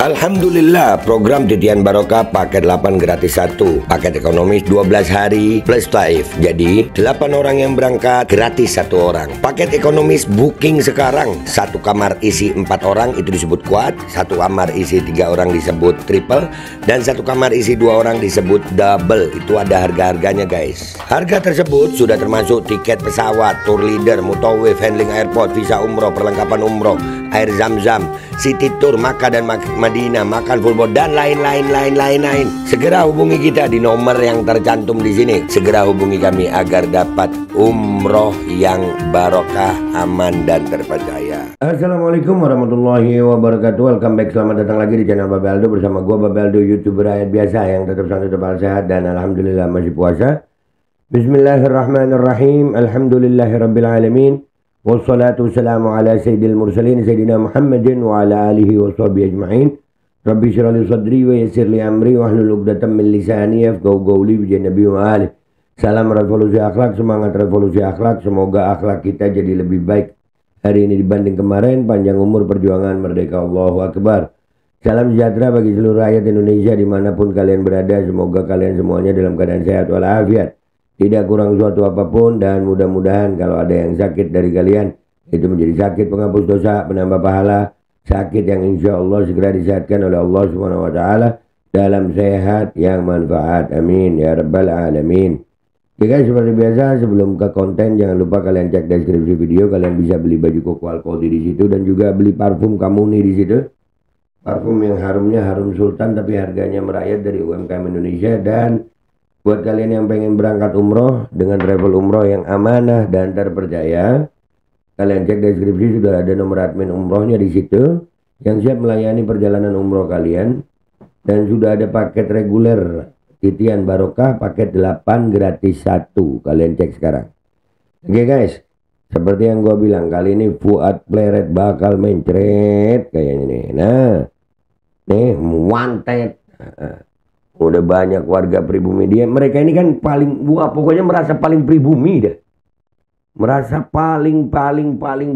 Alhamdulillah, program Titian Barokah paket 8 gratis 1, paket ekonomis 12 hari plus taif. Jadi 8 orang yang berangkat gratis 1 orang. Paket ekonomis booking sekarang, 1 kamar isi 4 orang itu disebut quad, 1 kamar isi 3 orang disebut triple, dan 1 kamar isi 2 orang disebut double. Itu ada harga-harganya guys. Harga tersebut sudah termasuk tiket pesawat, tour leader, mutawif, handling airport, visa umroh, perlengkapan umroh, air zam-zam, city tour, Makkah dan Madinah, makan full board, dan lain-lain. Segera hubungi kita di nomor yang tercantum di sini. Segera hubungi kami agar dapat umroh yang barokah, aman dan terpercaya. Assalamualaikum warahmatullahi wabarakatuh. Welcome back, selamat datang lagi di channel Babe Aldo bersama gua Babe Aldo, YouTuber rakyat biasa yang tetap santai, tetap sehat, dan alhamdulillah masih puasa. Bismillahirrahmanirrahim. Alhamdulillahirabbil alamin. Wassalatu wassalamu ala sayyidil mursalin sayyidina Muhammadin wa ala alihi wa sahbihi ajma'in. Rabbi syrah li sadri wa yassir li amri wa hlul 'uqdatam min lisani yafqahu qawli bi nabi wa ali. Salam revolusi akhlak, semangat revolusi akhlak. Semoga akhlak kita jadi lebih baik hari ini dibanding kemarin. Panjang umur, perjuangan, merdeka, Allahu Akbar. Salam sejahtera bagi seluruh rakyat Indonesia dimanapun kalian berada. Semoga kalian semuanya dalam keadaan sehat walafiat, tidak kurang suatu apapun, dan mudah-mudahan kalau ada yang sakit dari kalian itu menjadi sakit penghapus dosa, penambah pahala, sakit yang insya Allah segera disehatkan oleh Allah Subhanahu wa Ta'ala dalam sehat yang manfaat. Amin ya rabbal alamin. Oke guys, seperti biasa sebelum ke konten jangan lupa kalian cek deskripsi video. Kalian bisa beli baju koko alkohol di situ, dan juga beli parfum Kamuni di situ. Parfum yang harumnya harum sultan tapi harganya merayat dari UMKM Indonesia. Dan buat kalian yang pengen berangkat umroh dengan travel umroh yang amanah dan terpercaya, kalian cek deskripsi, sudah ada nomor admin umrohnya di situ yang siap melayani perjalanan umroh kalian. Dan sudah ada paket reguler Titian Barokah paket 8 gratis 1. Kalian cek sekarang. Oke guys, seperti yang gua bilang, kali ini Fuad Pleret bakal mencret kayaknya nih. Nah, nih wanted. Udah banyak warga pribumi dia. Mereka ini kan paling, pokoknya merasa paling pribumi dah. Merasa paling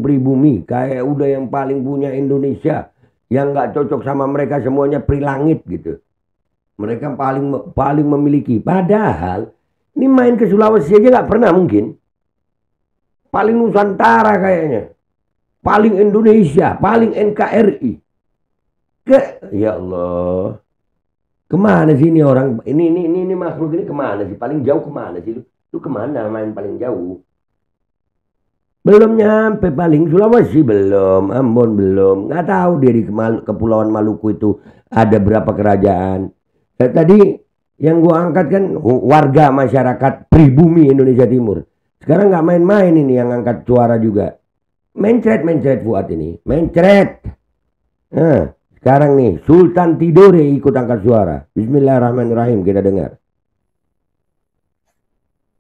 pribumi. Kayak udah yang paling punya Indonesia. Yang nggak cocok sama mereka semuanya prilangit gitu. Mereka paling memiliki. Padahal ini main ke Sulawesi aja nggak pernah mungkin. Paling Nusantara kayaknya. Paling Indonesia. Paling NKRI. Ya Allah. Kemana sih ini orang? Ini makhluk ini kemana sih? Paling jauh kemana sih? Lu kemana main paling jauh? Belum nyampe paling Sulawesi belum, Ambon belum. Nggak tahu dia di Kepulauan Maluku itu ada berapa kerajaan. Tadi yang gua angkat kan warga masyarakat pribumi Indonesia Timur. Sekarang nggak main-main ini yang angkat suara juga. Mencret Fuad ini, mencret. Nah, sekarang nih Sultan Tidore ikut angkat suara. Bismillahirrahmanirrahim, kita dengar.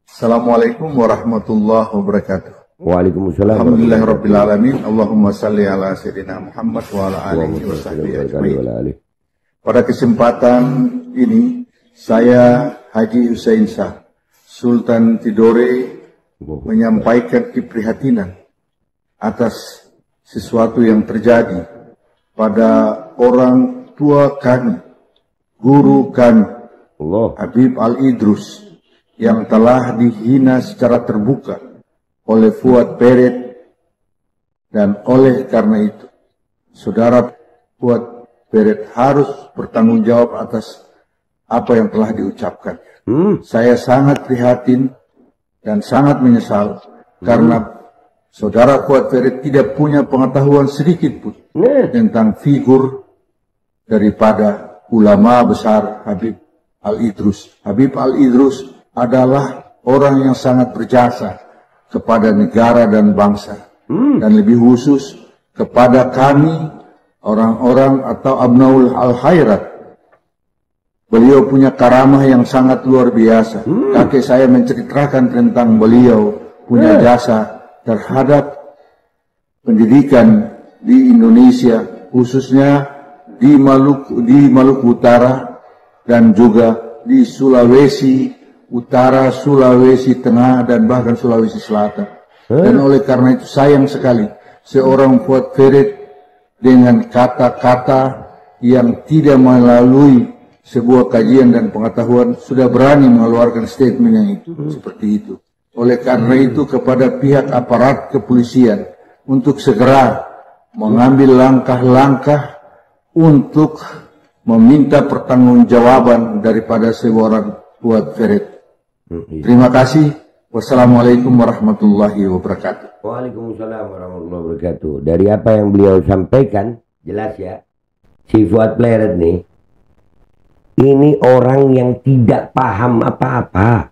Assalamualaikum warahmatullahi wabarakatuh. Waalaikumsalam. Alhamdulillahirabbil alamin. Allahumma salli ala sayyidina Muhammad wa ala alihi wa sahbihi ajmain. Pada kesempatan ini saya Haji Hussein Shah Sultan Tidore menyampaikan keprihatinan atas sesuatu yang terjadi pada orang tua kami, guru kami, Habib Al-Idrus, yang telah dihina secara terbuka oleh Fuad Pleret. Dan oleh karena itu saudara Fuad Pleret harus bertanggung jawab atas apa yang telah diucapkan. Saya sangat prihatin dan sangat menyesal karena saudara Fuad Pleret tidak punya pengetahuan sedikit pun tentang figur daripada ulama besar Habib Al-Idrus. Habib Al-Idrus adalah orang yang sangat berjasa kepada negara dan bangsa, dan lebih khusus kepada kami orang-orang atau abnaul al-khairat. Beliau punya karamah yang sangat luar biasa. Kakek saya menceritakan tentang beliau punya jasa terhadap pendidikan di Indonesia, khususnya di Maluku Utara dan juga di Sulawesi Utara, Sulawesi Tengah, dan bahkan Sulawesi Selatan. Dan oleh karena itu sayang sekali seorang Fuad Pleret dengan kata-kata yang tidak melalui sebuah kajian dan pengetahuan sudah berani mengeluarkan statement yang itu seperti itu. Oleh karena itu kepada pihak aparat kepolisian untuk segera mengambil langkah-langkah untuk meminta pertanggungjawaban daripada seorang Fuad Ferret. Terima kasih. Wassalamualaikum warahmatullahi wabarakatuh. Waalaikumsalam warahmatullahi wabarakatuh. Dari apa yang beliau sampaikan, jelas ya, si Fuad Ferret nih, ini orang yang tidak paham apa-apa.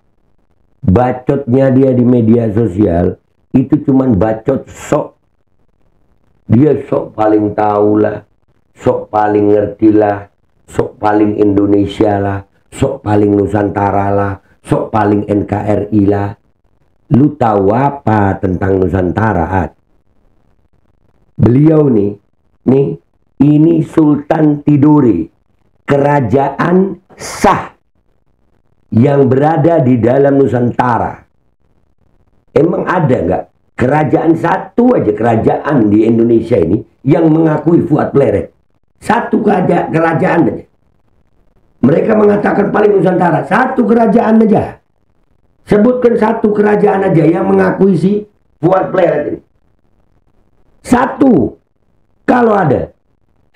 Bacotnya dia di media sosial itu cuman bacot sok. Dia sok paling tahu lah, sok paling ngerti lah, sok paling Indonesia lah, sok paling Nusantara lah, sok paling NKRI lah. Lu tahu apa tentang Nusantara? Beliau nih, ini Sultan Tidore, kerajaan sah yang berada di dalam Nusantara. Emang ada nggak kerajaan satu aja kerajaan di Indonesia ini yang mengakui Fuad Ferret? Satu kerajaan aja. Mereka mengatakan paling Nusantara. Satu kerajaan aja. Sebutkan satu kerajaan aja yang mengakui si Fuad Ferret ini. Satu. Kalau ada.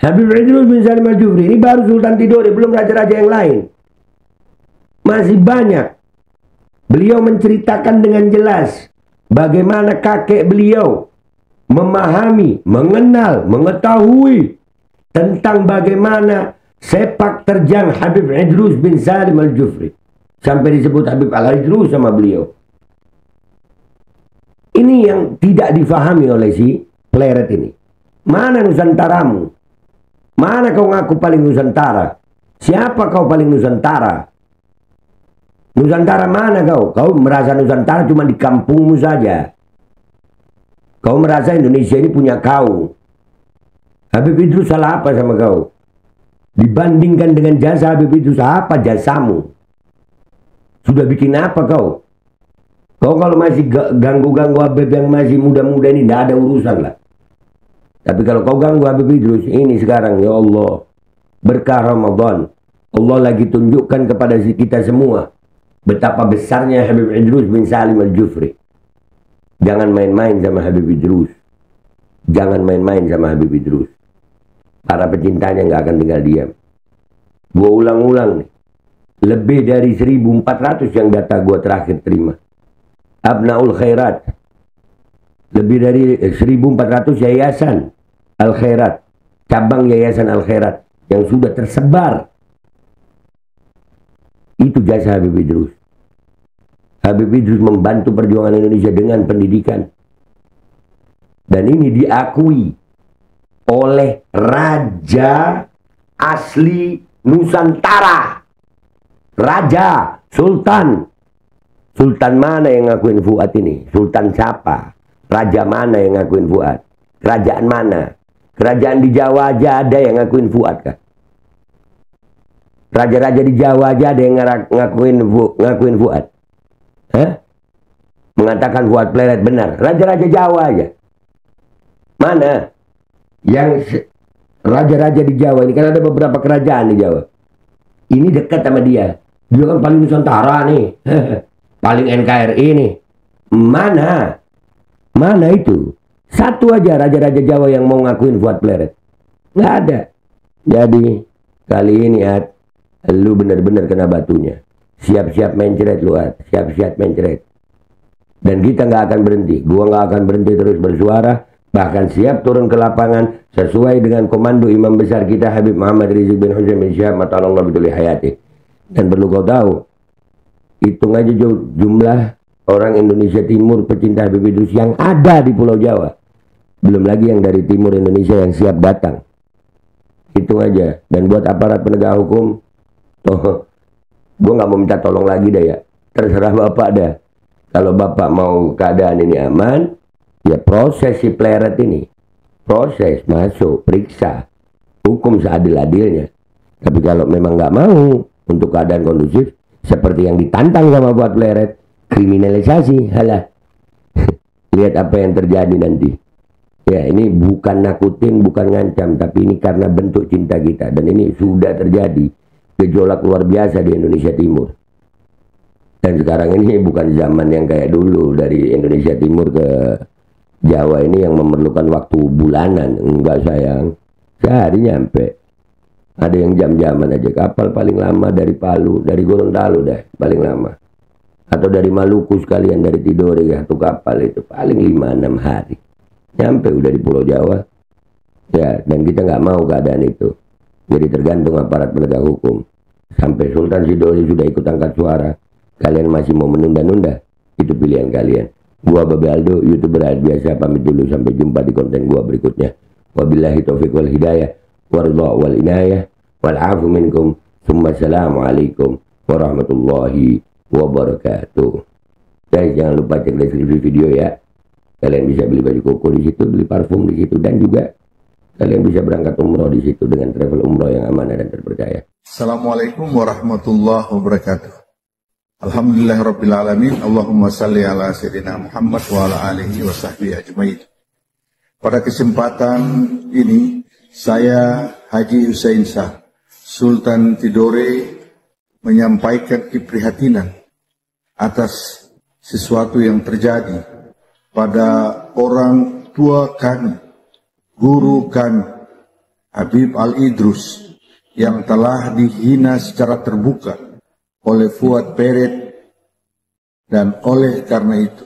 Habib Idrus bin Salim Al-Jufri ini baru Sultan Tidore, belum raja-raja yang lain. Masih banyak. Beliau menceritakan dengan jelas bagaimana kakek beliau memahami, mengenal, mengetahui tentang bagaimana sepak terjang Habib Idrus bin Salim Al-Jufri. Sampai disebut Habib Al-Idrus sama beliau. Ini yang tidak difahami oleh si Ferret ini. Mana Nusantaramu? Mana kau ngaku paling Nusantara? Siapa kau paling Nusantara? Nusantara mana kau? Kau merasa Nusantara cuma di kampungmu saja. Kau merasa Indonesia ini punya kau. Habib Idrus salah apa sama kau? Dibandingkan dengan jasa Habib Idrus, apa jasamu? Sudah bikin apa kau? Kau kalau masih ganggu-ganggu Habib yang masih muda-muda ini, tidak ada urusan lah. Tapi kalau kau ganggu Habib Idrus, ini sekarang, ya Allah, berkah Ramadan, Allah lagi tunjukkan kepada kita semua betapa besarnya Habib Idrus bin Salim Al-Jufri. Jangan main-main sama Habib Idrus. Jangan main-main sama Habib Idrus. Para pecintanya nggak akan tinggal diam. Gua ulang-ulang nih. Lebih dari 1.400 yang data gua terakhir terima. Abnaul Khairat. Lebih dari 1.400 yayasan Al-Khairat. Cabang yayasan Al-Khairat yang sudah tersebar. Itu jasa Habib Idrus. Habib Idrus membantu perjuangan Indonesia dengan pendidikan. Dan ini diakui oleh Raja asli Nusantara. Raja, Sultan. Sultan mana yang ngakuin Fuad ini? Sultan siapa? Raja mana yang ngakuin Fuad? Kerajaan mana? Kerajaan di Jawa aja ada yang ngakuin Fuad kah? Raja-raja di Jawa aja ada yang ngakuin Fuad. Hah? Mengatakan Fuad Ferret benar. Raja-raja Jawa aja. Mana? Yang raja-raja di Jawa ini, kan ada beberapa kerajaan di Jawa. Ini dekat sama dia. Dia kan paling Nusantara nih. Paling NKRI nih. Mana? Mana itu? Satu aja raja-raja Jawa yang mau ngakuin Fuad Ferret. Nggak ada. Jadi kali ini lu benar-benar kena batunya. Siap-siap mencret lu, siap-siap mencret. Dan kita nggak akan berhenti. Gua nggak akan berhenti terus bersuara. Bahkan siap turun ke lapangan sesuai dengan komando imam besar kita Habib Muhammad Rizik bin Husain bin Syihab Mata'allah Biduli Hayati. Dan perlu kau tahu, hitung aja jumlah orang Indonesia Timur pecinta Habib Idrus yang ada di Pulau Jawa. Belum lagi yang dari timur Indonesia yang siap datang. Hitung aja. Dan buat aparat penegak hukum, gue nggak mau minta tolong lagi dah ya. Terserah bapak dah. Kalau bapak mau keadaan ini aman, ya proses si Ferret ini. Proses, masuk, periksa. Hukum seadil-adilnya. Tapi kalau memang nggak mau untuk keadaan kondusif, seperti yang ditantang sama Fuad Ferret, kriminalisasi, halah. Lihat apa yang terjadi nanti. Ya, ini bukan nakutin, bukan ngancam, tapi ini karena bentuk cinta kita. Dan ini sudah terjadi gejolak luar biasa di Indonesia Timur. Dan sekarang ini bukan zaman yang kayak dulu dari Indonesia Timur ke Jawa ini yang memerlukan waktu bulanan. Enggak sayang, sehari nyampe. Ada yang jam-jaman aja. Kapal paling lama dari Palu, dari Gorontalo deh paling lama. Atau dari Maluku sekalian, dari Tidore, satu kapal itu paling 5-6 hari. Nyampe udah di Pulau Jawa. Ya, dan kita nggak mau keadaan itu. Jadi tergantung aparat penegak hukum. Sampai Sultan Sidoli sudah ikut angkat suara. Kalian masih mau menunda-nunda? Itu pilihan kalian. Gua Babe Aldo, YouTuber rakyat biasa, pamit dulu. Sampai jumpa di konten gua berikutnya. Wabillahi taufiq wal hidayah, waridha wal inayah, wal afu minkum. Assalamualaikum warahmatullahi wabarakatuh. Guys, jangan lupa cek deskripsi video ya. Kalian bisa beli baju koko di situ, beli parfum di situ, dan juga kalian bisa berangkat umroh di situ dengan travel umroh yang amanah dan terpercaya. Assalamualaikum warahmatullahi wabarakatuh. Alhamdulillahirabbil alamin. Allahumma salli ala sayyidina Muhammad wa ala alihi wa sahbihi ajmain. Pada kesempatan ini saya Haji Husain Shah, Sultan Tidore, menyampaikan keprihatinan atas sesuatu yang terjadi pada orang tua kami, guru kami, Habib Al-Idrus, yang telah dihina secara terbuka oleh Fuad Peret. Dan oleh karena itu,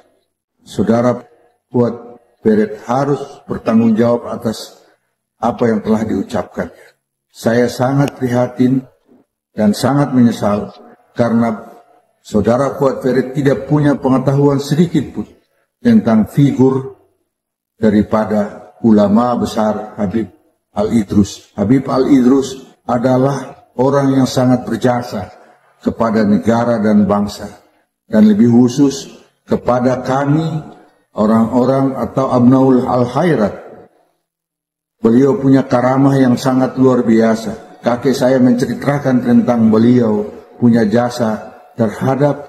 saudara Fuad Peret harus bertanggung jawab atas apa yang telah diucapkannya. Saya sangat prihatin dan sangat menyesal karena saudara Fuad Peret tidak punya pengetahuan sedikit pun tentang figur daripada ulama besar Habib Al-Idrus. Habib Al-Idrus adalah orang yang sangat berjasa kepada negara dan bangsa, dan lebih khusus kepada kami orang-orang atau abnaul al-khairat. Beliau punya karamah yang sangat luar biasa. Kakek saya menceritakan tentang beliau punya jasa terhadap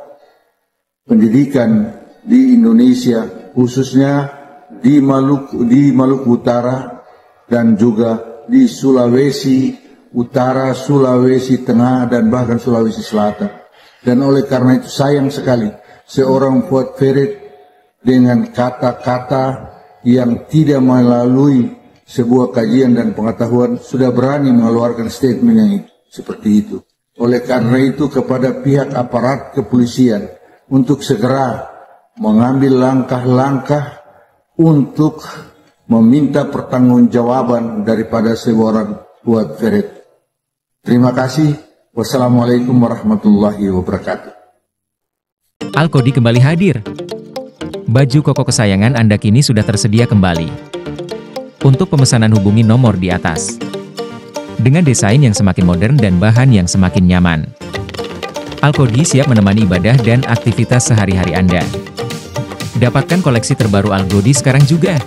pendidikan di Indonesia, khususnya di Maluku Utara dan juga di Sulawesi Utara, Sulawesi Tengah, dan bahkan Sulawesi Selatan. Dan oleh karena itu sayang sekali seorang Fuad Peret dengan kata-kata yang tidak melalui sebuah kajian dan pengetahuan sudah berani mengeluarkan statement yang seperti itu. Oleh karena itu kepada pihak aparat kepolisian untuk segera mengambil langkah-langkah untuk meminta pertanggungjawaban daripada seorang Fuad Peret. Terima kasih. Wassalamualaikum warahmatullahi wabarakatuh. Al-Kodi kembali hadir. Baju koko kesayangan Anda kini sudah tersedia kembali. Untuk pemesanan hubungi nomor di atas. Dengan desain yang semakin modern dan bahan yang semakin nyaman. Al-Kodi siap menemani ibadah dan aktivitas sehari-hari Anda. Dapatkan koleksi terbaru Al-Kodi sekarang juga.